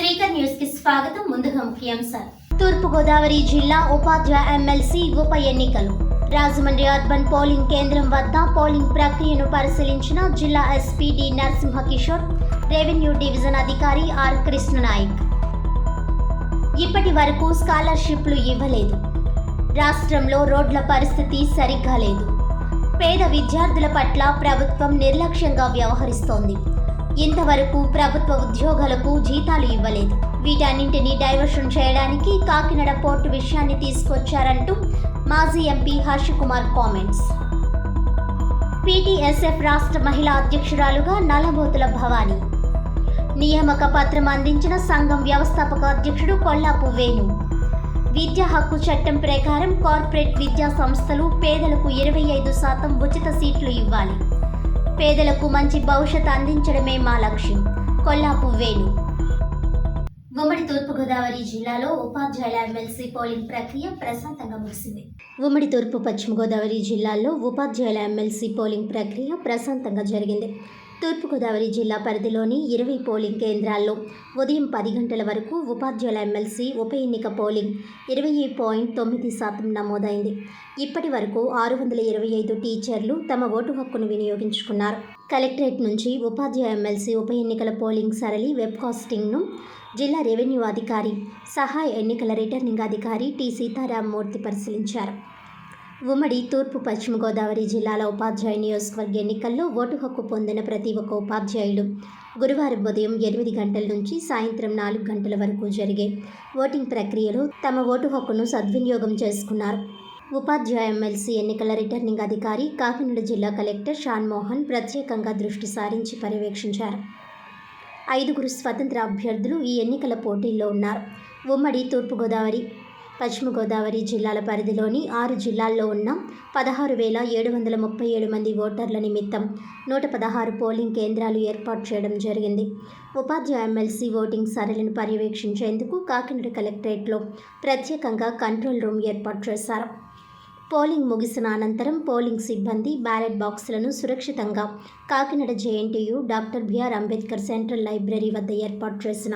Speaker news కి స్వాగతం. ముందుగా ముఖ్యాంశాలు. తూర్పుగోదావరి జిల్లా ఉపాధ్యాయ ఎమ్మెల్సీ ఉప ఎన్నికలు. రాజమండ్రి అర్బన్ పోలింగ్ కేంద్రం వద్ద పోలింగ్ ప్రక్రియను పరిశీలించిన జిల్లా SP D Narasimha Kishore, revenue division అధికారి ఆర్ కృష్ణనాయక్. ఇప్పటి వరకు స్కాలర్షిప్లు ఇవ్వలేదు. రాష్ట్రంలో రోడ్ల పరిస్థితి సరిగ్గా లేదు. పేద విద్యార్థుల పట్ల ప్రభుత్వం నిర్లక్ష్యంగా వ్యవహరిస్తోంది. ఇంతవరకు ప్రభుత్వ ఉద్యోగులకు జీతాలు ఇవ్వలేదు. వీటన్నింటినీ డైవర్షన్ చేయడానికి కాకినాడ పోర్టు విషయాన్ని తీసుకొచ్చారంటూ మాజీ ఎంపీ హర్షకుమార్ కామెంట్స్. పీటీఎస్ఎఫ్ రాష్ట్ర మహిళా అధ్యక్షురాలుగా నల్లబోతుల భవానీ. నియామక పత్రం అందించిన సంఘం వ్యవస్థాపక అధ్యక్షుడు కొల్లాపు వేణు. విద్యా హక్కు చట్టం ప్రకారం కార్పొరేట్ విద్యా సంస్థలు పేదలకు 25% ఉచిత సీట్లు ఇవ్వాలి. పేదలకు మంచి భవిష్యత్ అందించడమే మా లక్ష్యం. కొల్లాపు వేణు. ఉమ్మడి తూర్పుగోదావరి జిల్లాలో ఉపాధ్యాయుల ఎమ్మెల్సీ పోలింగ్ ప్రక్రియ ప్రశాంతంగా ముగిసింది. ఉమ్మడి తూర్పు పశ్చిమ గోదావరి జిల్లాల్లో ఉపాధ్యాయుల ఎమ్మెల్సీ పోలింగ్ ప్రక్రియ ప్రశాంతంగా జరిగింది. తూర్పుగోదావరి జిల్లా పరిధిలోని 20 పోలింగ్ కేంద్రాల్లో ఉదయం 10 గంటల వరకు ఉపాధ్యాయుల ఎమ్మెల్సీ ఉప ఎన్నిక పోలింగ్ 20.9% నమోదైంది. ఇప్పటి వరకు 625 టీచర్లు తమ ఓటు హక్కును వినియోగించుకున్నారు. కలెక్టరేట్ నుంచి ఉపాధ్యాయ ఎమ్మెల్సీ ఉప ఎన్నికల పోలింగ్ సరళి వెబ్కాస్టింగ్ను జిల్లా రెవెన్యూ అధికారి, సహాయ ఎన్నికల రిటర్నింగ్ అధికారి టి సీతారామమూర్తి పరిశీలించారు. ఉమ్మడి తూర్పు పశ్చిమ గోదావరి జిల్లాల ఉపాధ్యాయ నియోజకవర్గ ఎన్నికల్లో ఓటు హక్కు పొందిన ప్రతి ఒక్క ఉపాధ్యాయుడు గురువారం ఉదయం 8 గంటల నుంచి సాయంత్రం 4 గంటల వరకు జరిగే ఓటింగ్ ప్రక్రియలో తమ ఓటు హక్కును సద్వినియోగం చేసుకున్నారు. ఉపాధ్యాయ ఎమ్మెల్సీ ఎన్నికల రిటర్నింగ్ అధికారి కాకినాడ జిల్లా కలెక్టర్ షాన్ మోహన్ ప్రత్యేకంగా దృష్టి సారించి పర్యవేక్షించారు. 5 స్వతంత్ర అభ్యర్థులు ఈ ఎన్నికల పోటీల్లో ఉన్నారు. ఉమ్మడి తూర్పుగోదావరి, పశ్చిమ గోదావరి జిల్లాల పరిధిలోని 6 జిల్లాల్లో ఉన్న 16,737 మంది ఓటర్ల నిమిత్తం 116 పోలింగ్ కేంద్రాలు ఏర్పాటు చేయడం జరిగింది. ఉపాధ్యాయ ఎమ్మెల్సీ ఓటింగ్ సరళిని పర్యవేక్షించేందుకు కాకినాడ కలెక్టరేట్లో ప్రత్యేకంగా కంట్రోల్ రూమ్ ఏర్పాటు చేశారు. పోలింగ్ ముగిసిన అనంతరం పోలింగ్ సిబ్బంది బ్యాలెట్ బాక్సులను సురక్షితంగా Kakinada JNTU doctor BR Ambedkar central library వద్ద ఏర్పాటు చేసిన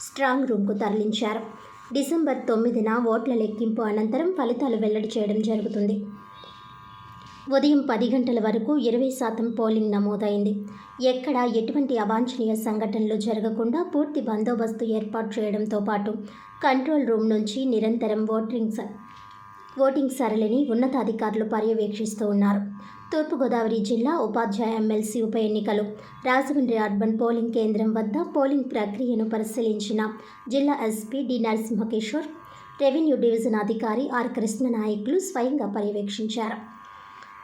స్ట్రాంగ్ రూమ్కు తరలించారు. డిసెంబర్ 9న ఓట్ల లెక్కింపు అనంతరం ఫలితాలు వెల్లడి చేయడం జరుగుతుంది. ఉదయం 10 గంటల వరకు 20% పోలింగ్ నమోదైంది. ఎక్కడా ఎటువంటి అవాంఛనీయ సంఘటనలు జరగకుండా పూర్తి బందోబస్తు ఏర్పాటు చేయడంతో పాటు కంట్రోల్ రూమ్ నుంచి నిరంతరం ఓటింగ్ సరళిని ఉన్నతాధికారులు పర్యవేక్షిస్తూ ఉన్నారు. తూర్పుగోదావరి జిల్లా ఉపాధ్యాయ ఎమ్మెల్సీ ఉప ఎన్నికలు. రాజమండ్రి అర్బన్ పోలింగ్ కేంద్రం వద్ద పోలింగ్ ప్రక్రియను పరిశీలించిన జిల్లా SP D Narasimha Kishore, revenue division అధికారి ఆర్ కృష్ణనాయకులు స్వయంగా పర్యవేక్షించారు.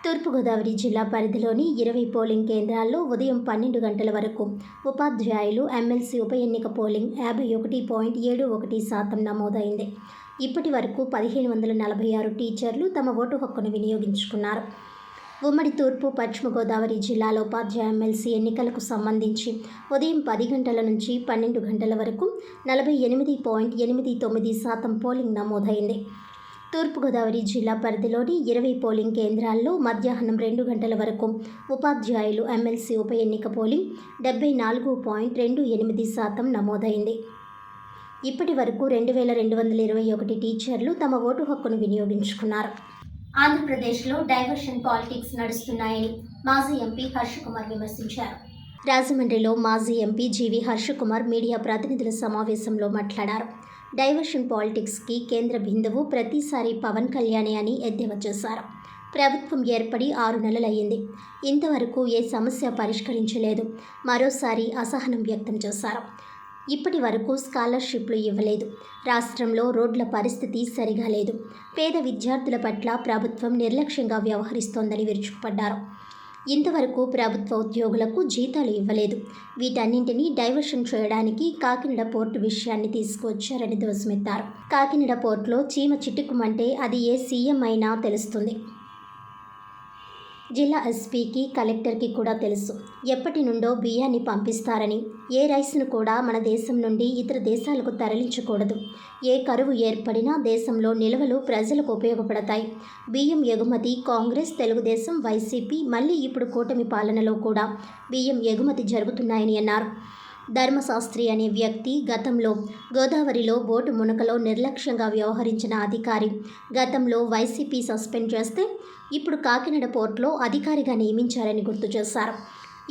తూర్పుగోదావరి జిల్లా పరిధిలోని 20 పోలింగ్ కేంద్రాల్లో ఉదయం 12 గంటల వరకు ఉపాధ్యాయులు ఎమ్మెల్సీ ఉప ఎన్నిక పోలింగ్ 51.71% నమోదైంది. ఇప్పటి వరకు 1546 టీచర్లు తమ ఓటు హక్కును వినియోగించుకున్నారు. ఉమ్మడి తూర్పు పశ్చిమ గోదావరి జిల్లాలో ఉపాధ్యాయ ఎమ్మెల్సీ ఎన్నికలకు సంబంధించి ఉదయం 10 గంటల నుంచి 12 గంటల వరకు 48.89% పోలింగ్ నమోదైంది. తూర్పుగోదావరి జిల్లా పరిధిలోని 20 పోలింగ్ కేంద్రాల్లో మధ్యాహ్నం 2 గంటల వరకు ఉపాధ్యాయులు ఎమ్మెల్సీ ఉప ఎన్నిక పోలింగ్ 74.28% నమోదైంది. ఇప్పటి వరకు 2221 టీచర్లు తమ ఓటు హక్కును వినియోగించుకున్నారు. ఆంధ్రప్రదేశ్లో డైవర్షన్ పాలిటిక్స్ నడుస్తున్నాయని మాజీ ఎంపీ హర్షకుమార్ విమర్శించారు. రాజమండ్రిలో మాజీ ఎంపీ జీవి హర్షకుమార్ మీడియా ప్రతినిధుల సమావేశంలో మాట్లాడారు. డైవర్షన్ పాలిటిక్స్కి కేంద్ర బిందువు ప్రతిసారి పవన్ కళ్యాణే అని ఎద్దేవా చేశారు. ప్రభుత్వం ఏర్పడి 6 నెలలయ్యింది. ఇంతవరకు ఏ సమస్య పరిష్కరించలేదు. మరోసారి అసహనం వ్యక్తం చేశారు. ఇప్పటి వరకు స్కాలర్షిప్లు ఇవ్వలేదు. రాష్ట్రంలో రోడ్ల పరిస్థితి సరిగా లేదు. పేద విద్యార్థుల పట్ల ప్రభుత్వం నిర్లక్ష్యంగా వ్యవహరిస్తోందని విరుచుకుపడ్డారు. ఇంతవరకు ప్రభుత్వ ఉద్యోగులకు జీతాలు ఇవ్వలేదు. వీటన్నింటినీ డైవర్షన్ చేయడానికి కాకినాడ పోర్టు విషయాన్ని తీసుకువచ్చారని ధ్వజమెత్తారు. కాకినాడ పోర్టులో చీమ చిటుకుమంటే అది ఏ సీఎం అయినా తెలుస్తుంది. జిల్లా ఎస్పీకి, కలెక్టర్కి కూడా తెలుసు. ఎప్పటి నుండో బియ్యాన్ని పంపిస్తారని, ఏ రైస్ను కూడా మన దేశం నుండి ఇతర దేశాలకు తరలించకూడదు. ఏ కరువు ఏర్పడినా దేశంలో నిల్వలు ప్రజలకు ఉపయోగపడతాయి. బియ్యం ఎగుమతి కాంగ్రెస్, తెలుగుదేశం, వైసీపీ, మళ్ళీ ఇప్పుడు కూటమి పాలనలో కూడా బియ్యం ఎగుమతి జరుగుతున్నాయని అన్నారు. ధర్మశాస్త్రి అనే వ్యక్తి గతంలో గోదావరిలో బోటు మునకలో నిర్లక్ష్యంగా వ్యవహరించిన అధికారి గతంలో వైసీపీ సస్పెండ్ చేస్తే ఇప్పుడు కాకినాడ పోర్టులో అధికారిగా నియమించారని గుర్తు చేశారు.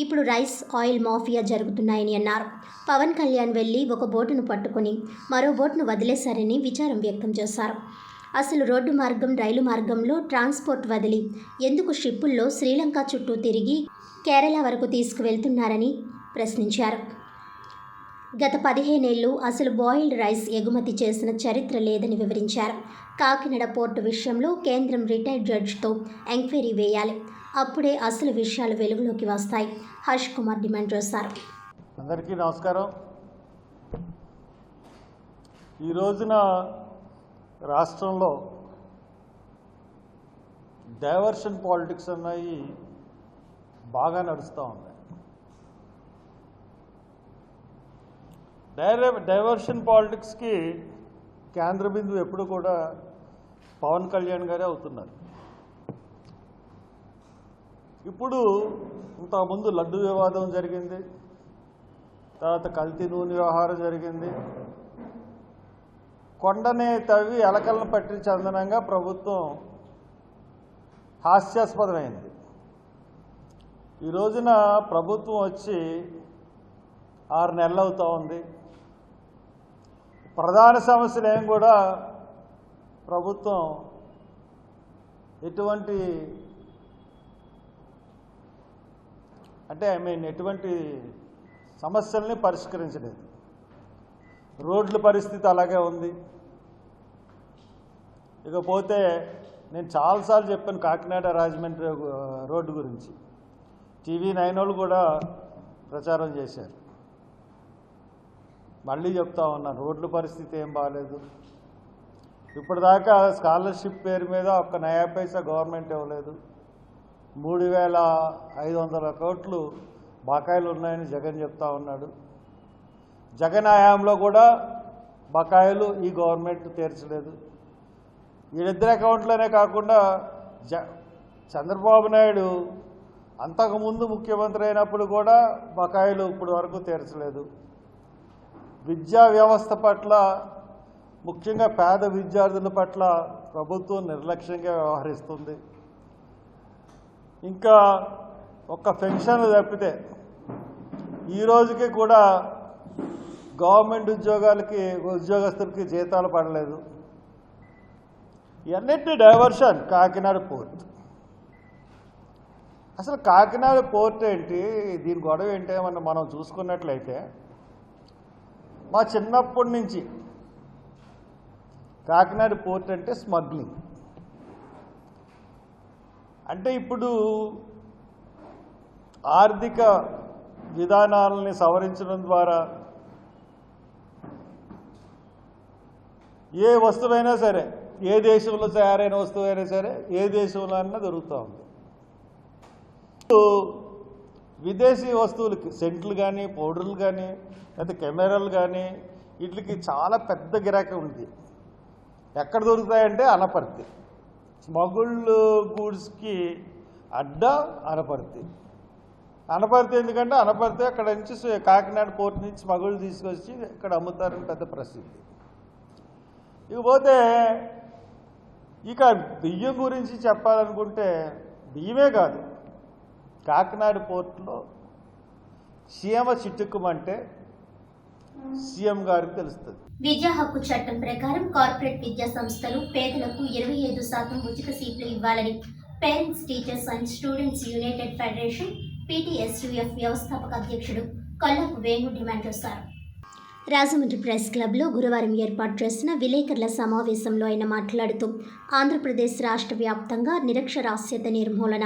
ఇప్పుడు రైస్ ఆయిల్ మాఫియా జరుగుతున్నాయని అన్నారు. పవన్ కళ్యాణ్ వెళ్ళి ఒక బోటును పట్టుకుని మరో బోటును వదిలేశారని విచారం వ్యక్తం చేశారు. అసలు రోడ్డు మార్గం, రైలు మార్గంలో ట్రాన్స్పోర్ట్ వదిలి ఎందుకు షిప్పుల్లో శ్రీలంక చుట్టూ తిరిగి కేరళ వరకు తీసుకువెళ్తున్నారని ప్రశ్నించారు. గత 15 ఏళ్లు అసలు బాయిల్డ్ రైస్ ఎగుమతి చేసిన చరిత్ర లేదని వివరించారు. కాకినాడ పోర్టు విషయంలో కేంద్రం రిటైర్డ్ జడ్జితో ఎంక్వైరీ వేయాలి, అప్పుడే అసలు విషయాలు వెలుగులోకి వస్తాయి. హర్ష్ కుమార్ డిమాండ్ చేశారు. అందరికీ నమస్కారం. ఈ రోజున రాష్ట్రంలో డైవర్షన్ పాలిటిక్స్ అన్నవి బాగా నడుస్తూ ఉన్నాయి. డైవర్షన్ పాలిటిక్స్కి కేంద్ర బిందువు ఎప్పుడు కూడా పవన్ కళ్యాణ్ గారే అవుతున్నారు. ఇప్పుడు ఇంతకుముందు లడ్డు వివాదం జరిగింది, తర్వాత కల్తీ నూనె వ్యవహారం జరిగింది. కొండనే తవ్వి ఎలకలను పట్టి చందనంగా ప్రభుత్వం హాస్యాస్పదమైంది. ఈ రోజున ప్రభుత్వం వచ్చి 6 నెలలు అవుతూ ఉంది. ప్రధాన సమస్యలు ఏం కూడా ప్రభుత్వం ఎటువంటి ఎటువంటి సమస్యల్ని పరిష్కరించలేదు. రోడ్ల పరిస్థితి అలాగే ఉంది. ఇకపోతే నేను చాలాసార్లు చెప్పాను కాకినాడ రాజమండ్రి రోడ్డు గురించి. TV9 వాళ్ళు కూడా ప్రచారం చేశారు. మళ్ళీ చెప్తా ఉన్నాను, రోడ్ల పరిస్థితి ఏం బాగాలేదు. ఇప్పటిదాకా స్కాలర్షిప్ పేరు మీద ఒక్క నయా పైసా గవర్నమెంట్ ఇవ్వలేదు. 3,500 కోట్లు బకాయిలు ఉన్నాయని జగన్ చెప్తా ఉన్నాడు. జగన్ హయాంలో కూడా బకాయిలు ఈ గవర్నమెంట్ తీర్చలేదు. వీళ్ళిద్దరి అకౌంట్లోనే కాకుండా చంద్రబాబు నాయుడు అంతకుముందు ముఖ్యమంత్రి అయినప్పుడు కూడా బకాయిలు ఇప్పటి వరకు తీర్చలేదు. విద్యా వ్యవస్థ పట్ల, ముఖ్యంగా పేద విద్యార్థుల పట్ల ప్రభుత్వం నిర్లక్ష్యంగా వ్యవహరిస్తుంది. ఇంకా ఒక్క పెన్షన్లు తప్పితే ఈ రోజుకి కూడా గవర్నమెంట్ ఉద్యోగస్తులకి జీతాలు పడలేదు. ఇవన్నిటి డైవర్షన్ కాకినాడ పోర్ట్. అసలు కాకినాడ పోర్ట్ ఏంటి, దీని గొడవ ఏంటి మనం చూసుకున్నట్లయితే, మా చిన్నప్పటి నుంచి కాకినాడ పోర్ట్ అంటే స్మగ్లింగ్. అంటే ఇప్పుడు ఆర్థిక విధానాలని సవరించడం ద్వారా ఏ వస్తువైనా సరే, ఏ దేశంలో తయారైన వస్తువైనా సరే, ఏ దేశంలో అన్నా దొరుకుతూ ఉంది. విదేశీ వస్తువులకి సెంట్లు కానీ, పౌడర్లు కానీ, లేకపోతే కెమెరాలు కానీ, వీటికి చాలా పెద్ద గిరాకీ ఉంది. ఎక్కడ దొరుకుతాయంటే అనపర్తి. స్మగుల్డ్ గూడ్స్కి అడ్డా అనపర్తి ఎందుకంటే అనపర్తి అక్కడ నుంచి కాకినాడ పోర్ట్ నుంచి స్మగుల్ తీసుకొచ్చి ఇక్కడ అమ్ముతారని పెద్ద ప్రసిద్ధి. ఇకపోతే ఇక బియ్యం గురించి చెప్పాలనుకుంటే, బియ్యమే కాదు, కాకినాడ పోర్టులో సీఎం చిట్టుకుమంటే సీఎం గారికి తెలుస్తుంది. విద్యా హక్కు చట్టం ప్రకారం కార్పొరేట్ విద్యా సంస్థలు పేదలకు 25% ఉచిత సీట్లు ఇవ్వాలని parents, teachers and students United federation PTSUF వ్యవస్థాపక అధ్యక్షుడు కొల్లాపు వేణు డిమాండ్ చేశారు. రాజమండ్రి ప్రెస్ క్లబ్లో గురువారం ఏర్పాటు చేసిన విలేకరుల సమావేశంలో ఆయన మాట్లాడుతూ, ఆంధ్రప్రదేశ్ రాష్ట్ర వ్యాప్తంగా నిరక్షరాస్యత నిర్మూలన,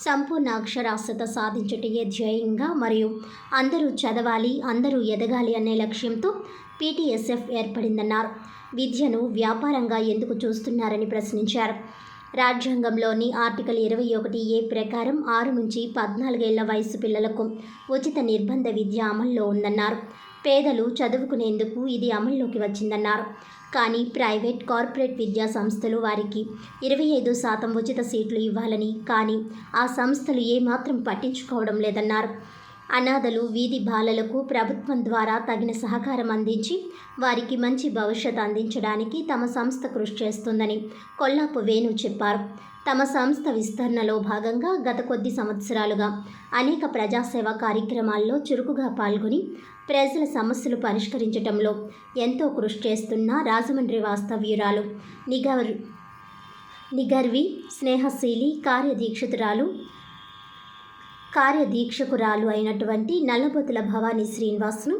సంపూర్ణ అక్షరాస్యత సాధించుటయే ధ్యేయంగా మరియు అందరూ చదవాలి, అందరూ ఎదగాలి అనే లక్ష్యంతో PTSF ఏర్పడిందన్నారు. విద్యను వ్యాపారంగా ఎందుకు చూస్తున్నారని ప్రశ్నించారు. రాజ్యాంగంలోని ఆర్టికల్ 21A ప్రకారం 6 నుంచి 14 ఏళ్ల వయసు పిల్లలకు ఉచిత నిర్బంధ విద్య అమల్లో ఉందన్నారు. పేదలు చదువుకునేందుకు ఇది అమల్లోకి వచ్చిందన్నారు. కానీ ప్రైవేట్, కార్పొరేట్ విద్యా సంస్థలు వారికి 25% ఉచిత సీట్లు ఇవ్వాలని, కానీ ఆ సంస్థలు ఏమాత్రం పట్టించుకోవడం లేదన్నారు. అనాథలు, వీధి బాలలకు ప్రభుత్వం ద్వారా తగిన సహకారం అందించి వారికి మంచి భవిష్యత్ అందించడానికి తమ సంస్థ కృషి చేస్తుందని కొల్లాపు వేణు చెప్పారు. తమ సంస్థ విస్తరణలో భాగంగా గత కొద్ది సంవత్సరాలుగా అనేక ప్రజాసేవా కార్యక్రమాల్లో చురుకుగా పాల్గొని ప్రజల సమస్యలు పరిష్కరించడంలో ఎంతో కృషి చేస్తున్న రాజమండ్రి వాస్తవ్యురాలు నిగర్వి స్నేహశీలి కార్యదీక్షకురాలు అయినటువంటి నల్లబోతుల భవానీ శ్రీనివాస్ను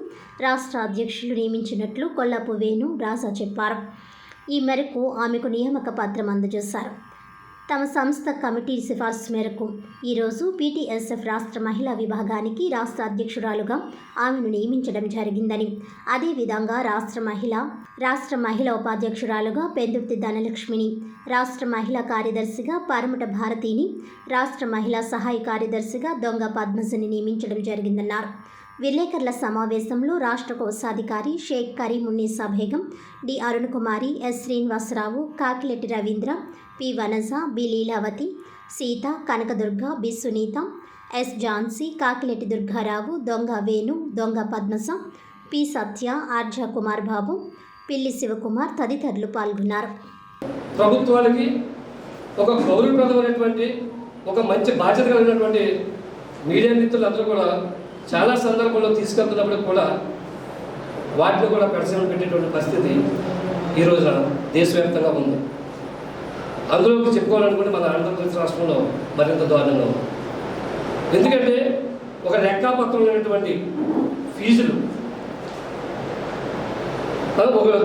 రాష్ట్ర అధ్యక్షులు నియమించినట్లు కొల్లాపు వేణు రాజా చెప్పారు. ఈ మేరకు ఆమెకు నియామక పత్రం అందజేశారు. తమ సంస్థ కమిటీ సిఫార్సు మేరకు ఈరోజు పీటీఎస్ఎఫ్ రాష్ట్ర మహిళా విభాగానికి రాష్ట్ర అధ్యక్షురాలుగా ఆమెను నియమించడం జరిగిందని, అదేవిధంగా రాష్ట్ర మహిళా ఉపాధ్యక్షురాలుగా పెందుర్తి ధనలక్ష్మిని, రాష్ట్ర మహిళా కార్యదర్శిగా పరమట భారతిని, రాష్ట్ర మహిళా సహాయ కార్యదర్శిగా దొంగ పద్మజని నియమించడం జరిగిందన్నారు. విలేకరుల సమావేశంలో రాష్ట్ర కోశాధికారి Shaik Karimunnisa Begum, D Arun Kumari, S Srinivasarao, Kakiletti Ravindra, P Vanaja, B Leelavathi, Seetha, Kanakadurga, B Sunitha, S Jhansi, Kakiletti Durgarao, Donga Venu, Donga Padmaja, P Satya, Arja Kumar Babu, Pilli Sivakumar తదితరులు పాల్గొన్నారు. ప్రభుత్వానికి ఒక గౌరవప్రదమైనటువంటి ఒక మంచి బాధ్యత కలిగినటువంటి మీడియా మిత్రులందరూ కూడా చాలా సందర్భాల్లో తీసుకెళ్తున్నప్పుడు కూడా వాటిని కూడా పరిశ్రమ పెట్టేటువంటి పరిస్థితి ఈ రోజున దేశవ్యాప్తంగా ఉంది. అందులో చెప్పుకోవాలనుకుంటే మన ఆంధ్రప్రదేశ్ రాష్ట్రంలో మరింత దారుణంగా ఉంది. ఎందుకంటే ఒక లెక్కాపత్రం లేనటువంటి ఫీజులు,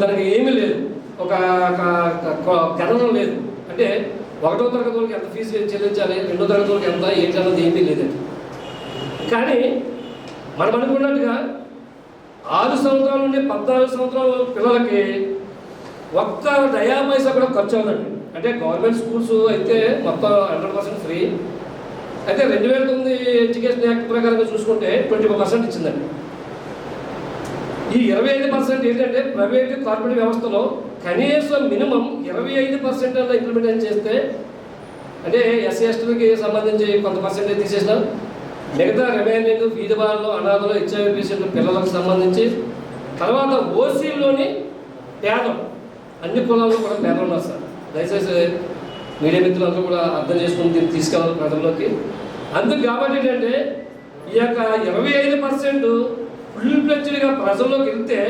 దానికి ఏమీ లేదు, ఒక గణనం లేదు. అంటే 1వ తరగతి వాళ్ళకి ఎంత ఫీజు చెల్లించాలి, 2వ తరగతి వాళ్ళకి ఎంత, ఏంటి అన్నది ఏమీ లేదండి. కానీ మనం అనుకున్నట్టుగా 6 సంవత్సరాల నుండి 14 సంవత్సరాల పిల్లలకి ఒక్క నయా పైసా కూడా ఖర్చు అవుతుందండి. అంటే గవర్నమెంట్ స్కూల్స్ అయితే మొత్తం 100% ఫ్రీ. అయితే 2009 ఎడ్యుకేషన్ యాక్ట్ ప్రకారంగా చూసుకుంటే 25% ఇచ్చిందండి. ఈ 25% ఏంటంటే ప్రైవేట్ కార్పొరేట్ వ్యవస్థలో కనీసం మినిమం 25% అలా ఇంప్లిమెంట్ చేస్తే, అంటే ఎస్సీ ఎస్టీలకి సంబంధించి కొంత పర్సెంటేజ్ తీసేసినాం, మిగతా రిమైనింగ్ వీధి బాలలో, అనాథలు, హెచ్ఐవి పేషెంట్ పిల్లలకు సంబంధించి, తర్వాత ఓసీలోని పేదలు, అన్ని కులాల్లో కూడా పేదలు ఉన్నారు సార్. దయచేసి మీడియా మిత్రులందరూ కూడా అర్థం చేసుకుని తీసుకెళ్ళాలి ప్రజల్లోకి. అందుకు కాబట్టి ఏంటంటే ఈ యొక్క 25% ఫుల్ ఫ్లెడ్జ్డ్గా ప్రజల్లోకి వెళ్తే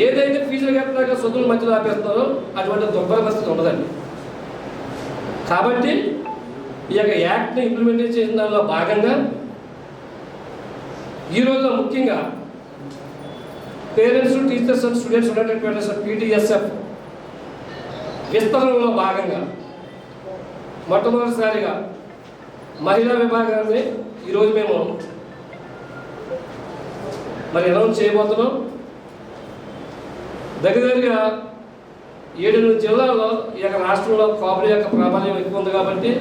ఏదైతే ఫీజులు కట్టినాక సొంతుల మధ్యలో ఆపేస్తున్నారో అటువంటి దుర్భర పరిస్థితి ఉండదండి. కాబట్టి ఈ యొక్క యాక్ట్ని ఇంప్లిమెంట్ చేసిన దానిలో భాగంగా ఈ రోజున ముఖ్యంగా పేరెంట్స్, టీచర్స్ అండ్ స్టూడెంట్స్ ఉన్నటువంటి పీటీఎస్ఎఫ్ విస్తరణలో భాగంగా మొట్టమొదటిసారిగా మహిళా విభాగాన్ని ఈరోజు మేము అనౌన్స్ చేయబోతున్నాం. దగ్గరగా 7 జిల్లాల్లో ఈ యొక్క రాష్ట్రంలో కాపుల యొక్క ప్రాబల్యం ఎక్కువ ఉంది కాబట్టి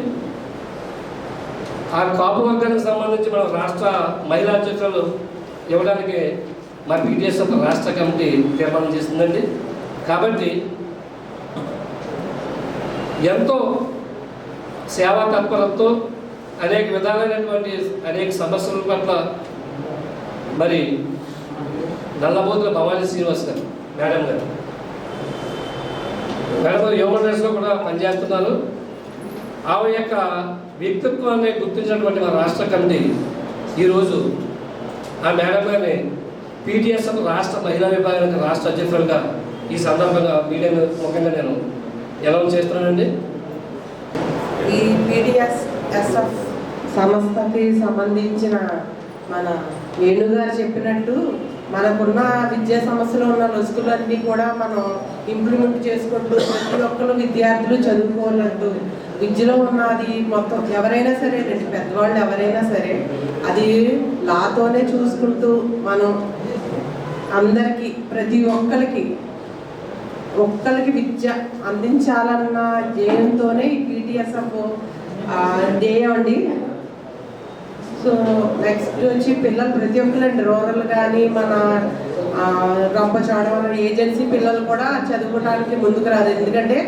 ఆ కాపు వర్గానికి సంబంధించి మనం రాష్ట్ర మహిళా అధ్యక్షులు ఇవ్వడానికి మా పీటీఎస్ఎఫ్ రాష్ట్ర కమిటీ తీర్మానం చేస్తుందండి. కాబట్టి ఎంతో సేవా తత్పరతతో అనేక విధాలైనటువంటి అనేక సమస్యల పట్ల మరి నల్లబోతుల భవానీ శ్రీనివాస్ గారు మేడం హ్యూమన్ రైట్స్లో కూడా పనిచేస్తున్నారు. ఆమె యొక్క వ్యక్తిత్వాన్ని గుర్తించినటువంటి మా రాష్ట్ర కమిటీ ఈరోజు ఆ మేడం గారిని పీటీఎస్ఎఫ్ రాష్ట్ర మహిళా విభాగానికి రాష్ట్ర అధ్యక్షులుగా ఈ సందర్భంగా మీడియా ముఖ్యంగా నేను అనౌన్స్ చేస్తున్నానండి. ఈ పీటీఎస్ఎఫ్ సంస్థకి సంబంధించిన మన వేణుగారు చెప్పినట్టు మనకున్న విద్యా సమస్యలో ఉన్న లొసుకులన్నీ కూడా మనం ఇంప్లిమెంట్ చేసుకుంటూ ప్రతి ఒక్కరు విద్యార్థులు చదువుకోవాలంటూ విద్యలో ఉన్నది మొత్తం ఎవరైనా సరే, పెద్దవాళ్ళు ఎవరైనా సరే అది లాతోనే చూసుకుంటూ మనం అందరికీ ప్రతి ఒక్కరికి విద్య అందించాలన్న ధ్యేయంతోనే ఈ పీటీఎస్ఎఫ్ ధ్యేయం అండి. సో నెక్స్ట్ వచ్చి పిల్లలు ప్రతి ఒక్కరండి, రూరల్ కానీ మన రంపచోడవరం ఏజెన్సీ పిల్లలు కూడా చదువుకోవడానికి ముందుకు రాదు. ఎందుకంటే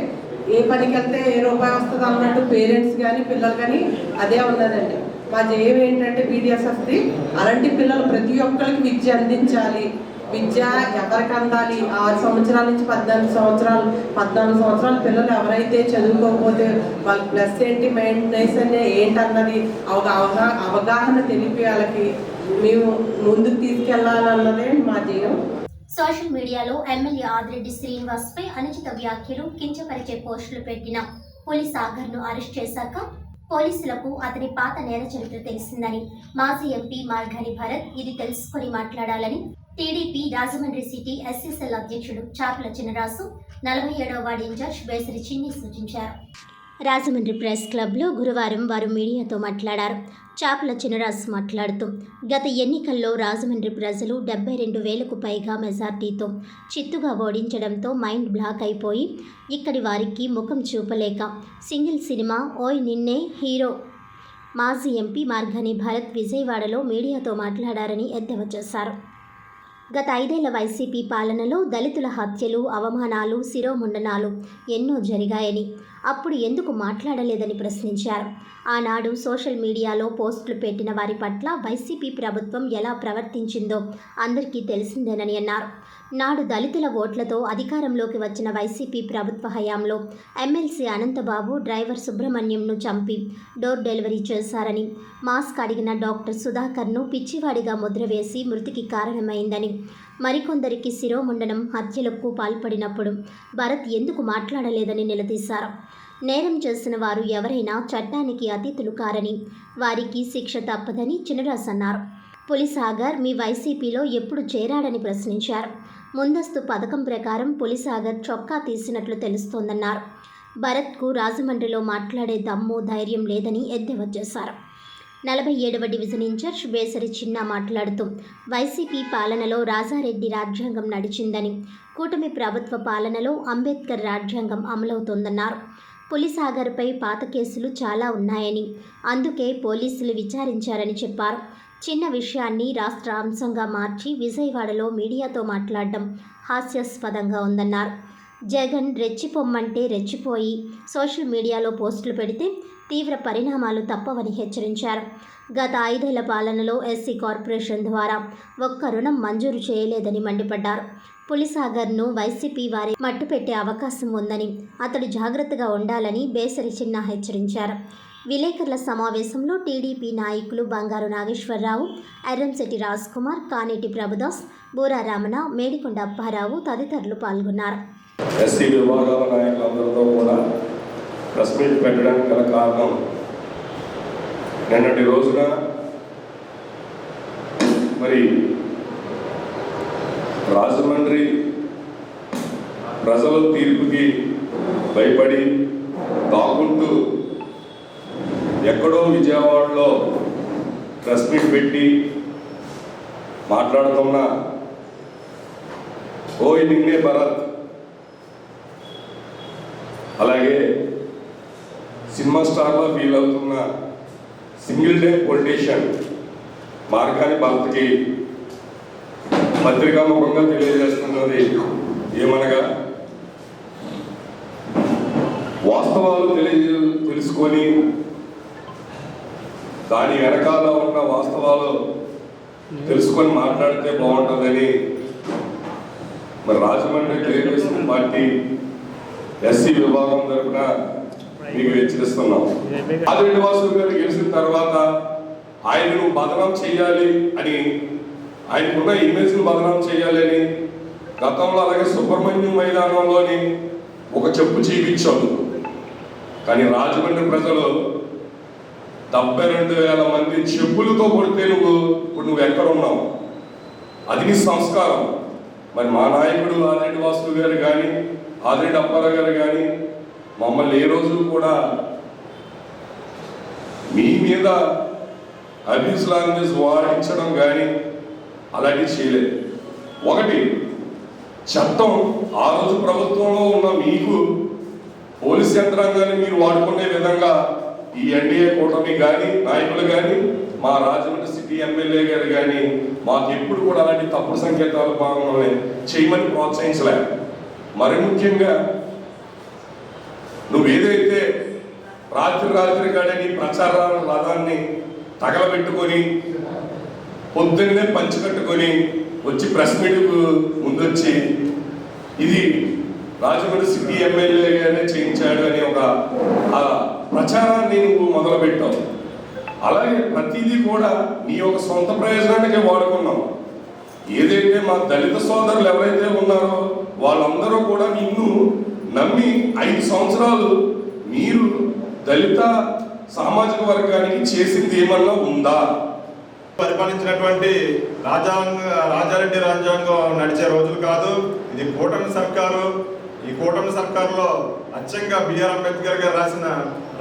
ఏ పనికి వెళ్తే ఏ రూపాయి వస్తుంది అన్నట్టు పేరెంట్స్ కానీ పిల్లలు కానీ అదే ఉన్నదండి. మా ధ్యేయం ఏంటంటే పీడిఎస్ఎఫ్ది అలాంటి పిల్లలు ప్రతి ఒక్కరికి విద్య అందించాలి. విద్య ఎవరికి అందాలి? 6 సంవత్సరాల నుంచి 14 సంవత్సరాల పిల్లలు ఎవరైతే చదువుకోకపోతే వాళ్ళ ప్లస్ ఏంటి, మైనస్ ఏంటన్నది అవగాహన తెలిపి వాళ్ళకి మేము ముందుకు తీసుకెళ్లాలన్నదే మా ధ్యేయం. సోషల్ మీడియాలో ఎమ్మెల్యే ఆదిరెడ్డి శ్రీనివాస్పై అనుచిత వ్యాఖ్యలు, కించపరిచే పోస్టులు పెట్టిన పులి సాగర్ను అరెస్ట్ చేశాక పోలీసులకు అతని పాత నేర చరిత్ర తెలిసిందని మాజీ ఎంపీ మార్గాని భరత్ ఇది తెలుసుకొని మాట్లాడాలని టీడీపీ రాజమండ్రి సిటీ ఎస్ఎస్ఎల్ అధ్యక్షుడు చాపల చినరాసు 47వ వార్డు ఇన్ఛార్జ్ బేసరి చిన్ని సూచించారు. రాజమండ్రి ప్రెస్ క్లబ్లో గురువారం వారు మీడియాతో మాట్లాడారు. చాపల చినరాసు మాట్లాడుతూ గత ఎన్నికల్లో రాజమండ్రి ప్రజలు 72,000కు పైగా మెజార్టీతో చిత్తుగా ఓడించడంతో మైండ్ బ్లాక్ అయిపోయి ఇక్కడి వారికి ముఖం చూపలేక సింగిల్ సినిమా ఓయ్ నిన్నే హీరో మాజీ ఎంపీ మార్గాని భరత్ విజయవాడలో మీడియాతో మాట్లాడారని ఎద్దేవా చేశారు. గత 5 ఏళ్ల వైసీపీ పాలనలో దళితుల హత్యలు, అవమానాలు, శిరోముండనాలు ఎన్నో జరిగాయని అప్పుడు ఎందుకు మాట్లాడలేదని ప్రశ్నించారు. ఆనాడు సోషల్ మీడియాలో పోస్టులు పెట్టిన వారి పట్ల వైసీపీ ప్రభుత్వం ఎలా ప్రవర్తించిందో అందరికీ తెలిసిందేనని అన్నారు. నాడు దళితుల ఓట్లతో అధికారంలోకి వచ్చిన వైసీపీ ప్రభుత్వ హయాంలో ఎమ్మెల్సీ అనంతబాబు డ్రైవర్ సుబ్రహ్మణ్యంను చంపి డోర్ డెలివరీ చేశారని, మాస్క్ అడిగిన డాక్టర్ సుధాకర్ను పిచ్చివాడిగా ముద్ర వేసి మృతికి కారణమైందని, మరికొందరికి శిరోముండనం హత్యలకు పాల్పడినప్పుడు భరత్ ఎందుకు మాట్లాడలేదని నిలదీశారు. నేరం చేసిన వారు ఎవరైనా చట్టానికి అతీతులు కారని, వారికి శిక్ష తప్పదని చినరాస్ అన్నారు. పులిసాగర్ మీ వైసీపీలో ఎప్పుడు చేరాడని ప్రశ్నించారు. ముందస్తు పథకం ప్రకారం పులిసాగర్ చొక్కా తీసినట్లు తెలుస్తోందన్నారు. భరత్కు రాజమండ్రిలో మాట్లాడే దమ్ము, ధైర్యం లేదని ఎద్దేవా చేశారు. 47వ డివిజన్ ఇన్ఛార్జ్ బేసరి చిన్న మాట్లాడుతూ వైసీపీ పాలనలో రాజారెడ్డి రాజ్యాంగం నడిచిందని, కూటమి ప్రభుత్వ పాలనలో అంబేద్కర్ రాజ్యాంగం అమలవుతోందన్నారు. పులిసాగర్పై పాత కేసులు చాలా ఉన్నాయని, అందుకే పోలీసులు విచారించారని చెప్పారు. చిన్న విషయాన్ని రాష్ట్ర అంశంగా మార్చి విజయవాడలో మీడియాతో మాట్లాడడం హాస్యాస్పదంగా ఉందన్నారు. జగన్ రెచ్చిపోమ్మంటే రెచ్చిపోయి సోషల్ మీడియాలో పోస్టులు పెడితే తీవ్ర పరిణామాలు తప్పవని హెచ్చరించారు. గత 5 ఏళ్ల పాలనలో ఎస్సీ కార్పొరేషన్ ద్వారా ఒక్క రుణం మంజూరు చేయలేదని మండిపడ్డారు. పులిసాగర్ను వైసీపీ వారి మట్టుపెట్టే అవకాశం ఉందని, అతడు జాగ్రత్తగా ఉండాలని బేసరి చిన్న హెచ్చరించారు. విలేకరుల సమావేశంలో టీడీపీ నాయకులు బంగారు నాగేశ్వరరావు, ఎర్రంశెట్టి రాజ్కుమార్, కానేటి ప్రభుదాస్, బూరా రమణ, మేడికొండ అప్పారావు తదితరులు పాల్గొన్నారు. ఎస్సీ విభాగాల నాయకులందరితో కూడా ప్రెస్ మీట్ పెట్టడానికి గల కారణం, నిన్నటి రోజున మరి రాజమండ్రి ప్రజల తీర్పుకి భయపడి దాక్కుంటూ ఎక్కడో విజయవాడలో ప్రెస్ మీట్ పెట్టి మాట్లాడుతున్న ఓయ్ నిన్నే భరత్, అలాగే సినిమా స్టార్లో ఫీల్ అవుతున్న సింగిల్ డే పొలిటీషియన్ మార్గాని భరత్కి పత్రికాముఖంగా తెలియజేస్తున్నది ఏమనగా, వాస్తవాలు తెలుసుకొని దాని వెనకాల ఉన్న వాస్తవాలు తెలుసుకొని మాట్లాడితే బాగుంటుందని మరి రాజమండ్రి తెలుగుదేశం పార్టీ ఎస్సీ విభాగం తరఫున మీకు హెచ్చరిస్తున్నాం. ఆదిరెడ్డి వాసు గారు గెలిచిన తర్వాత ఆయనను బదనాం చేయాలి అని, ఆయనకున్న ఇమేజ్ను బదనాం చేయాలి అని గతంలో అలాగే సుబ్రహ్మణ్యం మైదానంలోని ఒక చెప్పు చూపించాడు. కానీ రాజమండ్రి ప్రజలు 72,000 మంది చెప్పులతో కొడితే నువ్వు ఎక్కడ ఉన్నావు? అది నీ సంస్కారం. మరి మా నాయకుడు ఆదిరెడ్డి వాసు గారు కానీ, ఆదిరెడ్డి అప్పారావు గారు కానీ మమ్మల్ని ఏ రోజు కూడా మీ మీద అబ్యూస్ లాంగ్వేజ్ వాడించడం కానీ అలాంటివి చేయలేదు. ఒకటి, చట్టం ఆ రోజు ప్రభుత్వంలో ఉన్న మీకు పోలీస్ యంత్రాంగాన్ని మీరు వాడుకునే విధంగా ఈ ఎన్డీఏ కూటమి కానీ, నాయకులు కానీ, మా రాజమండ్రి సిటీ ఎమ్మెల్యే గారు కానీ మాకు ఎప్పుడు కూడా అలాంటి తప్పుడు సంకేతాలు భాగంలోనే చేయమని ప్రోత్సహించలే. మరి ముఖ్యంగా నువ్వేదైతే రాత్రి కాడని ప్రచార రథాన్ని తగలబెట్టుకొని పొద్దున్నే పంచి కట్టుకొని వచ్చి ప్రెస్ మీట్కు ముందొచ్చి ఇది రాజమండ్రి సిటీ ఎమ్మెల్యేగానే చేయించాడు అనే ఒక ప్రచారాన్ని నువ్వు మొదలుపెట్టావు. అలాగే ప్రతిదీ కూడా నీ యొక్క సొంత ప్రయోజనానికే వాడుకున్నావు. ఏదైతే మా దళిత సోదరులు ఎవరైతే ఉన్నారో వాళ్ళందరూ కూడా నిన్ను నమ్మి 5 సంవత్సరాలు మీరు దళిత సామాజిక వర్గానికి చేసింది ఏమన్నా ఉందా? పరిపాలించినటువంటి రాజారెడ్డి రాజ్యాంగం నడిచే రోజులు కాదు. ఇది కూటమి సర్కారు. ఈ కూటమి సర్కారులో అచ్చంగా బిఆర్ అంబేద్కర్ గారు రాసిన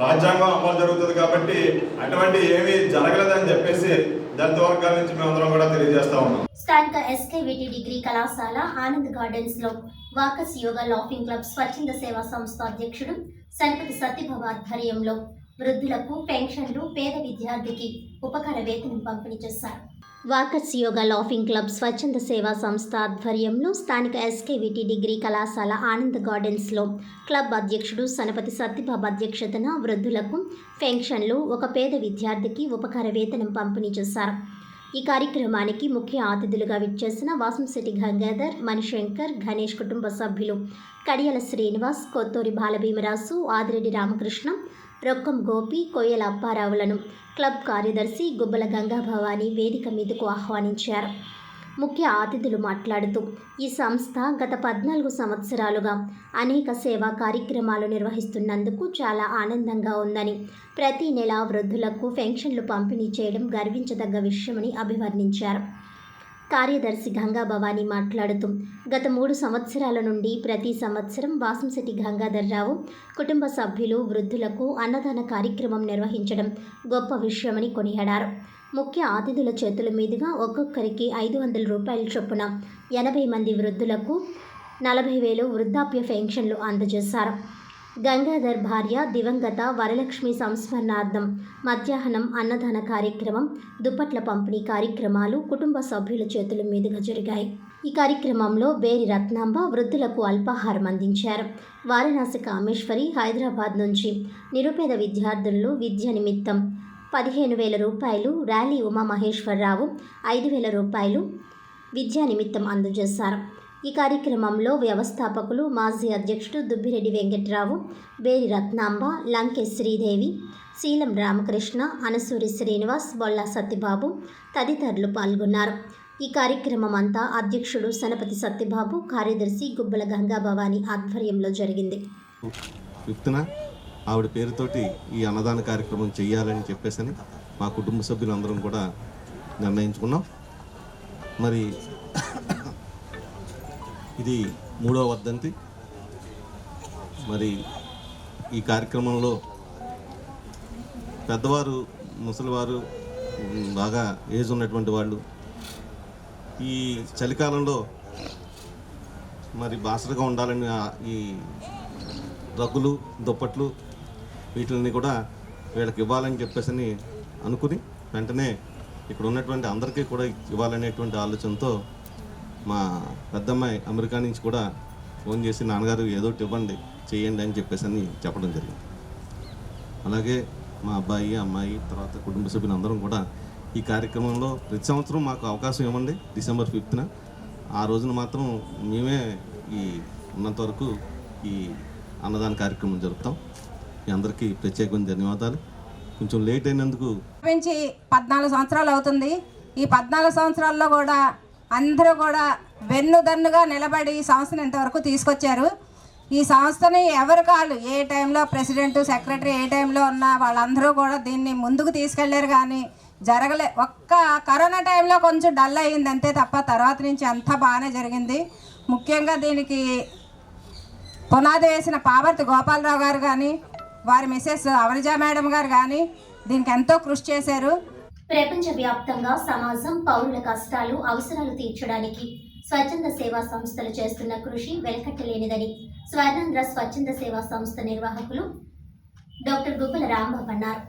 రాజ్యాంగం అమలు జరుగుతుంది కాబట్టి అటువంటి ఏమీ జరగలేదని చెప్పేసి దళిత వర్గాల నుంచి మేమందరం కూడా తెలియజేస్తా ఉన్నాం. స్థానిక ఎస్కేవిటి డిగ్రీ కళాశాల ఆనంద్ గార్డెన్స్ లో వాకస్ యోగా లాఫింగ్ క్లబ్ స్వచ్ఛంద సేవా సంస్థ అధ్యక్షుడు సనపతి సత్యభావ ఆధ్వర్యంలో వృద్ధులకు పెన్షన్లు, పేద విద్యార్థికి ఉపకార వేతనం పంపిణీ చేశారు. వాకర్స్ యోగా లాఫింగ్ క్లబ్ స్వచ్ఛంద సేవా సంస్థ ఆధ్వర్యంలో స్థానిక ఎస్కేవిటి డిగ్రీ కళాశాల ఆనంద్ గార్డెన్స్లో క్లబ్ అధ్యక్షుడు సనపతి సత్యబాబు అధ్యక్షతన వృద్ధులకు పెన్షన్లు, ఒక పేద విద్యార్థికి ఉపకార వేతనం పంపిణీ చేశారు. ఈ కార్యక్రమానికి ముఖ్య అతిథులుగా విచ్చేసిన వాసంశెట్టి గంగాధర్, మణిశంకర్, గణేష్ కుటుంబ సభ్యులు కడియల శ్రీనివాస్, కొత్తూరి బాలభీమరాజు, ఆదిరెడ్డి రామకృష్ణ, రొక్కం గోపి, కొయ్యల అప్పారావులను క్లబ్ కార్యదర్శి గుబ్బల గంగాభవాని వేదిక మీదకు ఆహ్వానించారు. ముఖ్య అతిథులు మాట్లాడుతూ ఈ సంస్థ గత 14 సంవత్సరాలుగా అనేక సేవా కార్యక్రమాలు నిర్వహిస్తున్నందుకు చాలా ఆనందంగా ఉందని, ప్రతి నెల వృద్ధులకు పెన్షన్లు పంపిణీ చేయడం గర్వించదగ్గ విషయమని అభివర్ణించారు. కార్యదర్శి గంగా భవాని మాట్లాడుతూ గత 3 సంవత్సరాల నుండి ప్రతి సంవత్సరం వాసంశెట్టి గంగాధర్ రావు కుటుంబ సభ్యులు వృద్ధులకు అన్నదాన కార్యక్రమం నిర్వహించడం గొప్ప విషయమని కొనియాడారు. ముఖ్య అతిథుల చేతుల మీదుగా ఒక్కొక్కరికి 500 రూపాయల చొప్పున 80 మంది వృద్ధులకు 40,000 వృద్ధాప్య పెన్షన్లు అందజేశారు. గంగాధర్ భార్య దివంగత వరలక్ష్మి సంస్మరణార్థం మధ్యాహ్నం అన్నదాన కార్యక్రమం, దుప్పట్ల పంపిణీ కార్యక్రమాలు కుటుంబ సభ్యుల చేతుల మీదుగా జరిగాయి. ఈ కార్యక్రమంలో బేరి రత్నాంబ వృద్ధులకు అల్పాహారం అందించారు. వారణాసి కామేశ్వరి హైదరాబాద్ నుంచి నిరుపేద విద్యార్థులు విద్య నిమిత్తం 15,000 రూపాయలు, ర్యాలీ ఉమామహేశ్వరరావు 5,000 రూపాయలు విద్యా నిమిత్తం అందజేశారు. ఈ కార్యక్రమంలో వ్యవస్థాపకులు మాజీ అధ్యక్షుడు దుబ్బిరెడ్డి వెంకట్రావు, బేరి రత్నాంబ, లంకే శ్రీదేవి, శీలం రామకృష్ణ, అనసూరి శ్రీనివాస్, బొల్లా సత్యబాబు తదితరులు పాల్గొన్నారు. ఈ కార్యక్రమం అంతా అధ్యక్షుడు సనపతి సత్యబాబు, కార్యదర్శి గుబ్బల గంగాభవాని ఆధ్వర్యంలో జరిగింది. ఆవిడ పేరుతోటి ఈ అన్నదాన కార్యక్రమం చేయాలని చెప్పేసి మా కుటుంబ సభ్యులందరం కూడా నిర్ణయించుకున్నాం. మరి ఇది 3వ వర్ధంతి. మరి ఈ కార్యక్రమంలో పెద్దవారు, ముసలివారు, బాగా ఏజ్ ఉన్నటువంటి వాళ్ళు ఈ చలికాలంలో మరి బాసరగా ఉండాలని ఈ రగ్గులు, దుప్పట్లు వీటిని కూడా వీళ్ళకి ఇవ్వాలని చెప్పేసి అనుకుని వెంటనే ఇక్కడ ఉన్నటువంటి అందరికీ కూడా ఇవ్వాలనేటువంటి ఆలోచనతో మా పెద్దమ్మాయి అమెరికా నుంచి కూడా ఫోన్ చేసి నాన్నగారు ఏదో ఒకటి ఇవ్వండి, చేయండి అని చెప్పేసి చెప్పడం జరిగింది. అలాగే మా అబ్బాయి, అమ్మాయి, తర్వాత కుటుంబ సభ్యులు అందరం కూడా ఈ కార్యక్రమంలో ప్రతి సంవత్సరం మాకు అవకాశం ఇవ్వండి. డిసెంబర్ 5న ఆ రోజున మాత్రం మేమే ఈ ఉన్నంత వరకు ఈ అన్నదాన కార్యక్రమం జరుపుతాం. మీ అందరికీ ప్రత్యేకమైన ధన్యవాదాలు. కొంచెం లేట్ అయినందుకు 14 సంవత్సరాలు అవుతుంది. ఈ 14 సంవత్సరాల్లో కూడా అందరూ కూడా వెన్నుదన్నుగా నిలబడి ఈ సంస్థను ఇంతవరకు తీసుకొచ్చారు. ఈ సంస్థని ఎవరు కాదు, ఏ టైంలో ప్రెసిడెంట్, సెక్రటరీ ఏ టైంలో ఉన్నా వాళ్ళందరూ కూడా దీన్ని ముందుకు తీసుకెళ్లారు. కానీ ఒక్క కరోనా టైంలో కొంచెం డల్ అయ్యింది అంతే తప్ప తర్వాత నుంచి అంతా బాగానే జరిగింది. ముఖ్యంగా దీనికి పునాది వేసిన పావర్తి గోపాలరావు గారు కానీ, వారి మిసెస్ అవనిజా మేడం గారు కానీ దీనికి ఎంతో కృషి చేశారు. ప్రపంచవ్యాప్తంగా సమాజం, పౌరుల కష్టాలు, అవసరాలు తీర్చడానికి స్వచ్ఛంద సేవా సంస్థలు చేస్తున్న కృషి వెలకట్టలేనిదని స్వర్ణాంధ్ర స్వచ్ఛంద సేవా సంస్థ నిర్వాహకులు డాక్టర్ గుబ్బల రాంబాబు అన్నారు.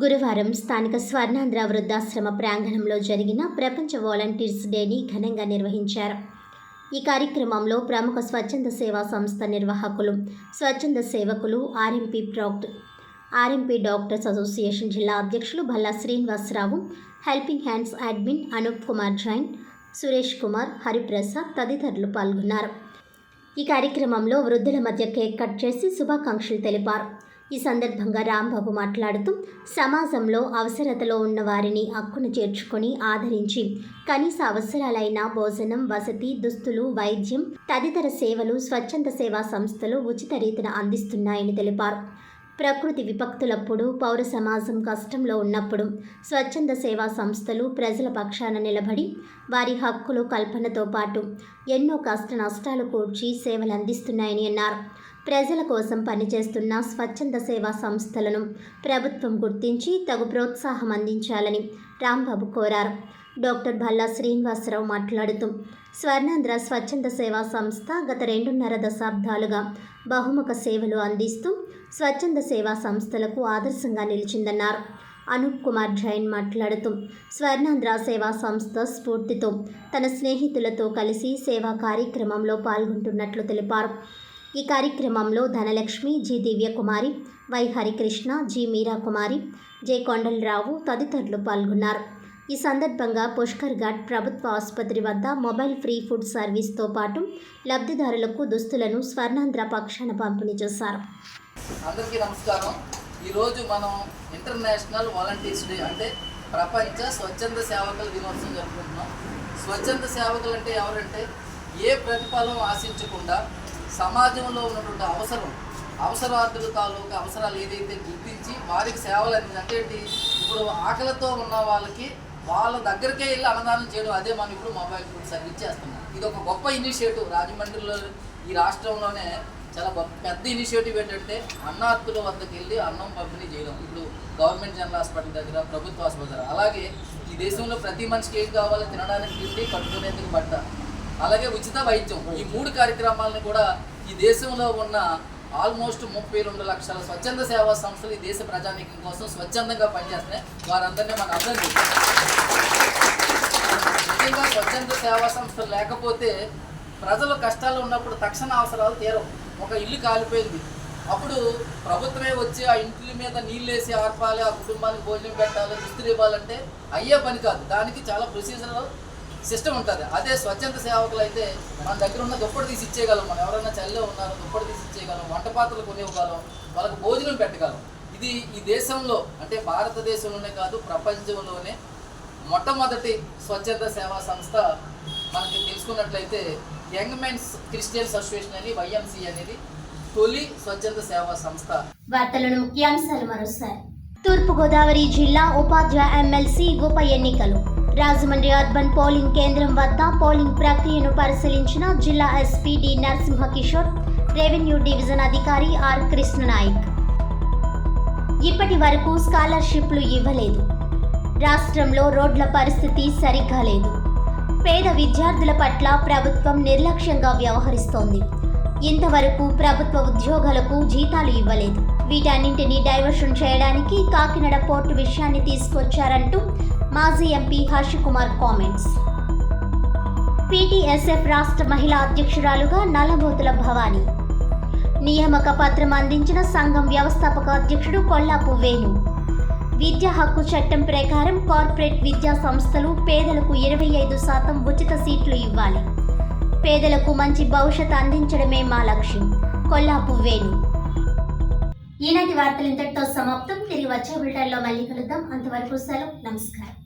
గురువారం స్థానిక స్వర్ణాంధ్ర వృద్ధాశ్రమ ప్రాంగణంలో జరిగిన ప్రపంచ వాలంటీర్స్ డేని ఘనంగా నిర్వహించారు. ఈ కార్యక్రమంలో ప్రముఖ స్వచ్ఛంద సేవా సంస్థ నిర్వాహకులు, స్వచ్ఛంద సేవకులు, ఆర్ఎంపీ ప్రాక్ట్ ఆర్ఎంపీ డాక్టర్స్ అసోసియేషన్ జిల్లా అధ్యక్షులు Bhalla Srinivasa Rao, helping hands admin Anoop Kumar Jain, Suresh Kumar, Hariprasad తదితరులు పాల్గొన్నారు. ఈ కార్యక్రమంలో వృద్ధుల మధ్య కేక్ కట్ చేసి శుభాకాంక్షలు తెలిపారు. ఈ సందర్భంగా రాంబాబు మాట్లాడుతూ సమాజంలో అవసరతలో ఉన్న వారిని హక్కును చేర్చుకొని ఆదరించి కనీస అవసరాలైన భోజనం, వసతి, దుస్తులు, వైద్యం తదితర సేవలు స్వచ్ఛంద సేవా సంస్థలు ఉచిత రీతిన అందిస్తున్నాయని తెలిపారు. ప్రకృతి విపత్తులప్పుడు, పౌర సమాజం కష్టంలో ఉన్నప్పుడు స్వచ్ఛంద సేవా సంస్థలు ప్రజల పక్షాన నిలబడి వారి హక్కులు కల్పనతో పాటు ఎన్నో కష్ట నష్టాలు కూర్చి సేవలు అందిస్తున్నాయని అన్నారు. ప్రజల కోసం పనిచేస్తున్న స్వచ్ఛంద సేవా సంస్థలను ప్రభుత్వం గుర్తించి తగు ప్రోత్సాహం అందించాలని రాంబాబు కోరారు. డాక్టర్ భల్లా శ్రీనివాసరావు మాట్లాడుతూ స్వర్ణాంధ్ర స్వచ్ఛంద సేవా సంస్థ గత 2.5 దశాబ్దాలుగా బహుముఖ సేవలు అందిస్తూ స్వచ్ఛంద సేవా సంస్థలకు ఆదర్శంగా నిలిచిందన్నారు. అనూప్ కుమార్ జైన్ మాట్లాడుతూ స్వర్ణాంధ్ర సేవా సంస్థ స్ఫూర్తితో తన స్నేహితులతో కలిసి సేవా కార్యక్రమంలో పాల్గొంటున్నట్లు తెలిపారు. ఈ కార్యక్రమంలో Dhanalakshmi, G Divyakumari, Y Harikrishna, G Meerakumari, J Kondalarao తదితరులు పాల్గొన్నారు. ఈ సందర్భంగా పుష్కర్ ఘాట్ ప్రభుత్వ ఆసుపత్రి వద్ద మొబైల్ ఫ్రీ ఫుడ్ సర్వీస్తో పాటు లబ్ధిదారులకు దుస్తులను స్వర్ణాంధ్ర పక్షాన పంపిణీ చేశారు. అందరికీ నమస్కారం. ఈరోజు మనం ఇంటర్నేషనల్ వాలంటీర్స్ డే అంటే ప్రపంచ స్వచ్ఛంద సేవకుల దినోత్సవం జరుపుకుంటున్నాం. స్వచ్ఛంద సేవకులు అంటే ఎవరంటే ఏ ప్రతిఫలం ఆశించకుండా సమాజంలో ఉన్నటువంటి అవసరార్థుల తాలూకు అవసరాలు ఏదైతే గుర్తించి వారికి సేవలు అంటే ఇప్పుడు ఆకలితో ఉన్న వాళ్ళకి వాళ్ళ దగ్గరికే వెళ్ళి అన్నదానం చేయడం, అదే మనం ఇప్పుడు మొబైల్ ఫుడ్ సర్వీస్ చేస్తున్నాం. ఇది ఒక గొప్ప ఇనిషియేటివ్. రాజమండ్రిలో ఈ రాష్ట్రంలోనే చాలా పెద్ద ఇనిషియేటివ్ ఏంటంటే అన్నార్థుల వద్దకు వెళ్ళి అన్నం పంపిణీ చేయడం. ఇప్పుడు గవర్నమెంట్ జనరల్ హాస్పిటల్ దగ్గర, ప్రభుత్వ ఆసుపత్రి, అలాగే ఈ దేశంలో ప్రతి మనిషికి ఏం కావాలో తినడానికి తిండి, కట్టుకునేందుకు బట్ట, అలాగే ఉచిత వైద్యం. ఈ 3 కార్యక్రమాలను కూడా ఈ దేశంలో ఉన్న ఆల్మోస్ట్ 32 లక్షల స్వచ్ఛంద సేవా సంస్థలు ఈ దేశ ప్రజానీకం కోసం స్వచ్ఛందంగా పనిచేస్తున్నాయి. వారందరినీ మనం అర్థం చేస్తాం. నిజంగా స్వచ్ఛంద సేవా సంస్థలు లేకపోతే ప్రజలు కష్టాలు ఉన్నప్పుడు తక్షణ అవసరాలు తీరవు. ఒక ఇల్లు కాలిపోయింది, అప్పుడు ప్రభుత్వమే వచ్చి ఆ ఇంటి మీద నీళ్ళు వేసి ఆర్పాలి, ఆ కుటుంబానికి భోజనం పెట్టాలి, దుస్తులు ఇవ్వాలంటే అయ్యే పని కాదు. దానికి చాలా ప్రొసీజర్ సిస్టమ్ ఉంటుంది. అదే స్వచ్ఛంద సేవకులు అయితే మన దగ్గర ఉన్న దుప్పటి తీసి ఇచ్చేయగలం, మనం ఎవరైనా చలిలో ఉన్నారో దుప్పటి తీసి ఇచ్చేయగలం, వంట పాత్రలు కొనివ్వగలం, వాళ్ళకు భోజనం పెట్టగలం. ఇది ఈ దేశంలో అంటే భారతదేశంలోనే కాదు ప్రపంచంలోనే మొట్టమొదటి స్వచ్ఛంద సేవా సంస్థ. మనకి తెలుసుకున్నట్లయితే యంగ్ మెన్స్ క్రిస్టియన్స్ అసోసియేషన్ అని YMCA అనేది తొలి స్వచ్ఛంద సేవా సంస్థ. వార్తలను ముఖ్యాంశాలు మరోసారి. తూర్పుగోదావరి జిల్లా ఉపాధ్యాయ ఎమ్మెల్సీ ఉప ఎన్నికలు. రాజమండ్రి అర్బన్ పోలింగ్ కేంద్రం వద్ద పోలింగ్ ప్రక్రియను పరిశీలించిన జిల్లా SP D Narasimha Kishore, revenue division అధికారి ఆర్ కృష్ణనాయక్. ఇప్పటి వరకు స్కాలర్షిప్లు ఇవ్వలేదు. రాష్ట్రంలో రోడ్ల పరిస్థితి సరిగ్గా లేదు. పేద విద్యార్థుల పట్ల ప్రభుత్వం నిర్లక్ష్యంగా వ్యవహరిస్తోంది. ఇంతవరకు ప్రభుత్వ ఉద్యోగులకు జీతాలు ఇవ్వలేదు. వీటన్నింటినీ డైవర్షన్ చేయడానికి కాకినాడ పోర్టు విషయాన్ని తీసుకొచ్చారంటూ మాజీ ఎంపీ హర్షకుమార్ కామెంట్స్. PTSF రాష్ట్ర మహిళా అధ్యక్షురాలుగా నల్లబోతుల భవానీ. నియామక పత్రం అందించిన సంఘం వ్యవస్థాపక అధ్యక్షుడు కొల్లాపు వేణు. విద్యా హక్కు చట్టం ప్రకారం కార్పొరేట్ విద్యా సంస్థలు పేదలకు 25% ఉచిత సీట్లు ఇవ్వాలి. పేదలకు మంచి భవిష్యత్తు అందించడమే మా లక్ష్యం. కొల్లాపు వేణు. ఈనాటి వార్తలు ఇంతటితో సమాప్తం. తిరిగి వచ్చే బులెటిన్లో మళ్ళీ కలుద్దాం. అంతవరకు సెలవు. నమస్కారం.